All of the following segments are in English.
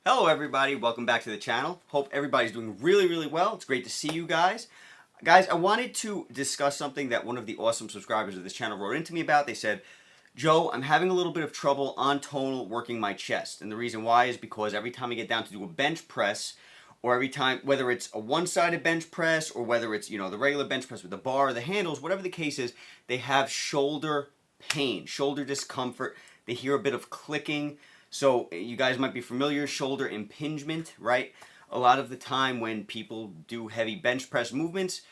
Hello everybody, welcome back to the channel. Hope everybody's doing really well. It's great to see you guys. Guys, I wanted to discuss something that one of the awesome subscribers of this channel wrote into me about. They said, Joe, I'm having a little bit of trouble on tonal working my chest. And the reason why is because every time I get down to do a bench press, or every time, whether it's a one-sided bench press, or whether it's, the regular bench press with the bar or the handles, whatever the case is, they have shoulder pain, shoulder discomfort. They hear a bit of clicking. So you guys might be familiar, shoulder impingement, right? A lot of the time when people do heavy bench press movements,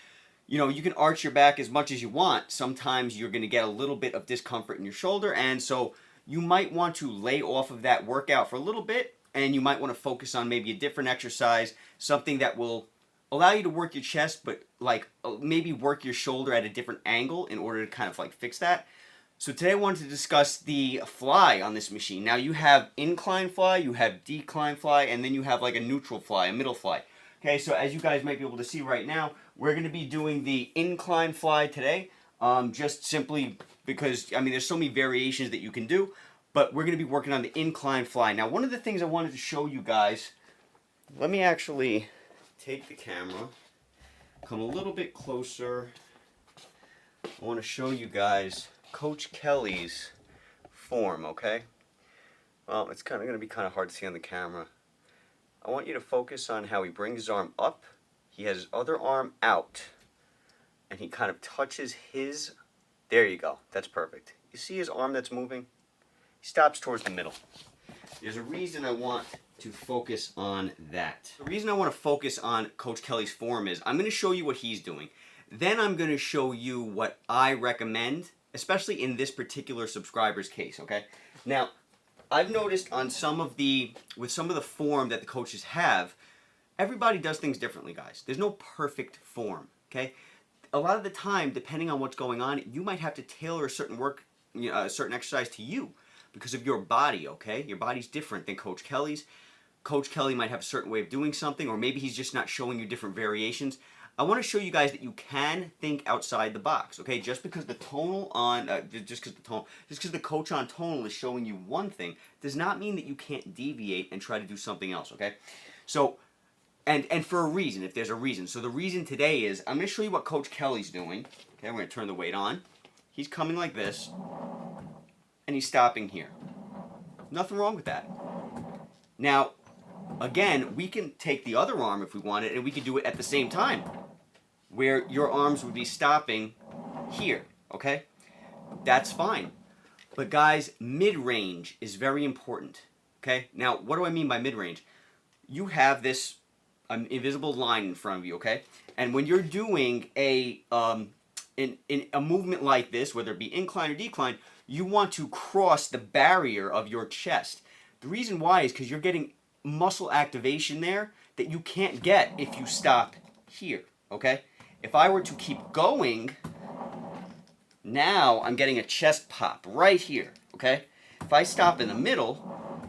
you can arch your back as much as you want. Sometimes you're going to get a little bit of discomfort in your shoulder, and so you might want to lay off of that workout for a little bit, and you might want to focus on maybe a different exercise, something that will allow you to work your chest, but maybe work your shoulder at a different angle in order to kind of fix that. So today I wanted to discuss the fly on this machine. Now you have incline fly, you have decline fly, and then you have like a neutral fly, a middle fly. Okay, so as you guys might be able to see right now, we're going to be doing the incline fly today. Just simply because, there's so many variations that you can do, but we're going to be working on the incline fly. Now one of the things I wanted to show you guys, let me actually take the camera, come a little bit closer. I want to show you guys Coach Kelly's form, okay? Well, it's going to be kind of hard to see on the camera. I want you to focus on how he brings his arm up. He has his other arm out, and he kind of touches his... There you go. That's perfect. You see his arm that's moving? He stops towards the middle. There's a reason I want to focus on that. The reason I want to focus on Coach Kelly's form is I'm going to show you what he's doing. Then I'm going to show you what I recommend, especially in this particular subscriber's case, okay? Now, I've noticed on with some of the form that the coaches have, everybody does things differently, guys. There's no perfect form, okay? A lot of the time, depending on what's going on, you might have to tailor a certain a certain exercise to you because of your body, okay? Your body's different than Coach Kelly's. Coach Kelly might have a certain way of doing something, or maybe he's just not showing you different variations. I want to show you guys that you can think outside the box, okay? Just because the coach on tonal is showing you one thing does not mean that you can't deviate and try to do something else, okay? So, and for a reason, if there's a reason. So the reason today is I'm going to show you what Coach Kelly's doing. Okay, I'm going to turn the weight on. He's coming like this, and he's stopping here. Nothing wrong with that. Now, again, we can take the other arm if we wanted, and we can do it at the same time, where your arms would be stopping here, okay? That's fine. But guys, mid-range is very important, okay? Now, what do I mean by mid-range? You have this invisible line in front of you, okay? And when you're doing a movement like this, whether it be incline or decline, you want to cross the barrier of your chest. The reason why is because you're getting muscle activation there that you can't get if you stop here, okay? If I were to keep going, now I'm getting a chest pop right here, okay? If I stop in the middle,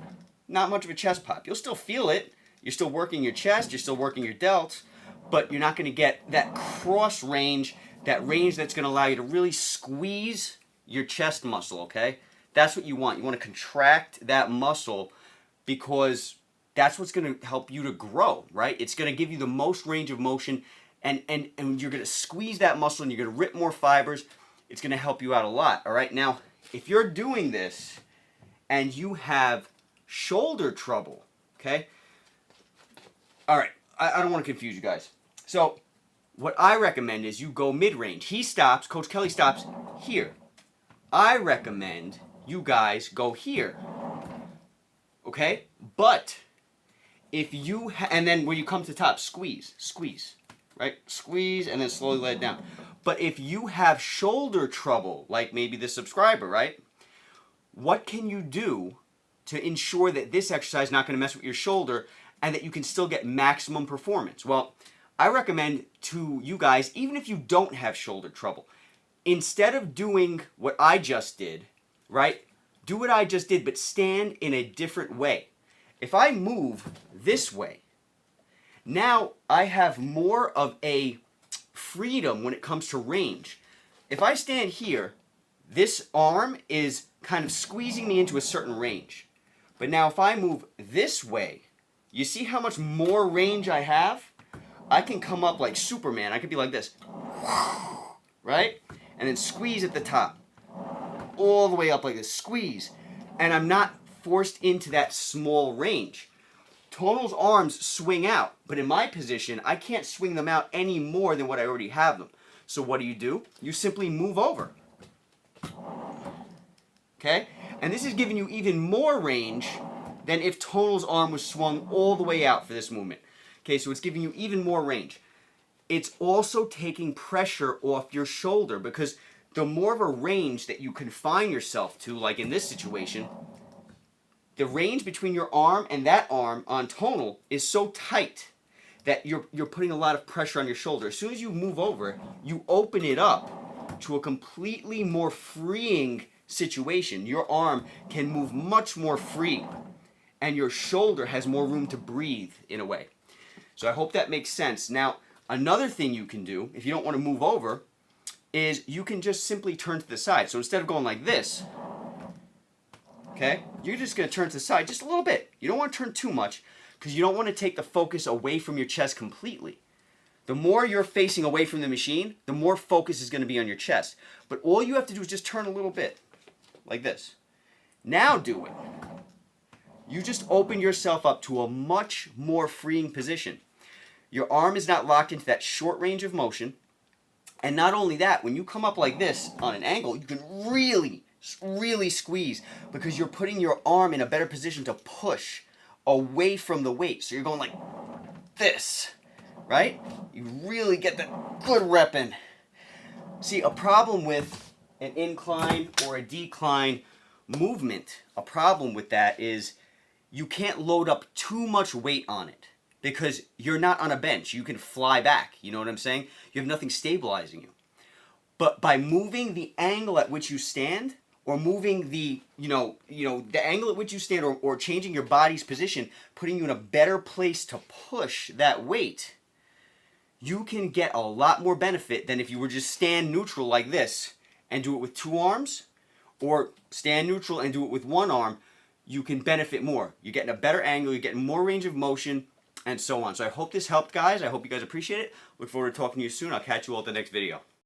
not much of a chest pop. You'll still feel it. You're still working your chest, you're still working your delts, but you're not going to get that cross range, that range that's going to allow you to really squeeze your chest muscle, okay? That's what you want. You want to contract that muscle because that's what's going to help you to grow, right? It's going to give you the most range of motion, and you're going to squeeze that muscle, and you're going to rip more fibers. It's going to help you out a lot, all right? Now, if you're doing this and you have shoulder trouble, okay? All right, I don't want to confuse you guys. So what I recommend is you go mid-range. He stops, Coach Kelly stops here. I recommend you guys go here, okay? But if you, and then when you come to the top, squeeze, right? Squeeze and then slowly let it down. But if you have shoulder trouble, like maybe the subscriber, right? What can you do to ensure that this exercise is not going to mess with your shoulder and that you can still get maximum performance? Well, I recommend to you guys, even if you don't have shoulder trouble, instead of doing what I just did, right? Do what I just did, but stand in a different way. If I move this way, now I have more of a freedom when it comes to range. If I stand here, this arm is kind of squeezing me into a certain range. But now if I move this way, You see how much more range I have? I can come up like Superman. I could be like this, right? And then squeeze at the top. All the way up like this, squeeze. And I'm not forced into that small range. Tonal's arms swing out, but in my position, I can't swing them out any more than what I already have them. So what do? You simply move over. Okay? And this is giving you even more range than if Tonal's arm was swung all the way out for this movement. Okay, so it's giving you even more range. It's also taking pressure off your shoulder, because the more of a range that you confine yourself to, like in this situation, the range between your arm and that arm on Tonal is so tight that you're putting a lot of pressure on your shoulder. As soon as you move over, you open it up to a completely more freeing situation. Your arm can move much more free, and your shoulder has more room to breathe in a way. So I hope that makes sense. Now, another thing you can do, if you don't want to move over, is you can just simply turn to the side. So instead of going like this, okay, you're just going to turn to the side just a little bit. You don't want to turn too much, because you don't want to take the focus away from your chest completely. The more you're facing away from the machine, the more focus is going to be on your chest. But all you have to do is just turn a little bit, like this. Now do it. You just open yourself up to a much more freeing position. Your arm is not locked into that short range of motion. And not only that, when you come up like this on an angle, you can really, really squeeze, because you're putting your arm in a better position to push away from the weight. So you're going like this, right? You really get that good rep in. See, a problem with an incline or a decline movement, a problem with that is you can't load up too much weight on it, because you're not on a bench. You can fly back. You know what I'm saying? You have nothing stabilizing you. But by moving the angle at which you stand, or moving the, the angle at which you stand, or changing your body's position, putting you in a better place to push that weight, you can get a lot more benefit than if you were just stand neutral like this and do it with two arms, or stand neutral and do it with one arm. You can benefit more. You're getting a better angle, you're getting more range of motion, and so on. So I hope this helped, guys. I hope you guys appreciate it. Look forward to talking to you soon. I'll catch you all at the next video.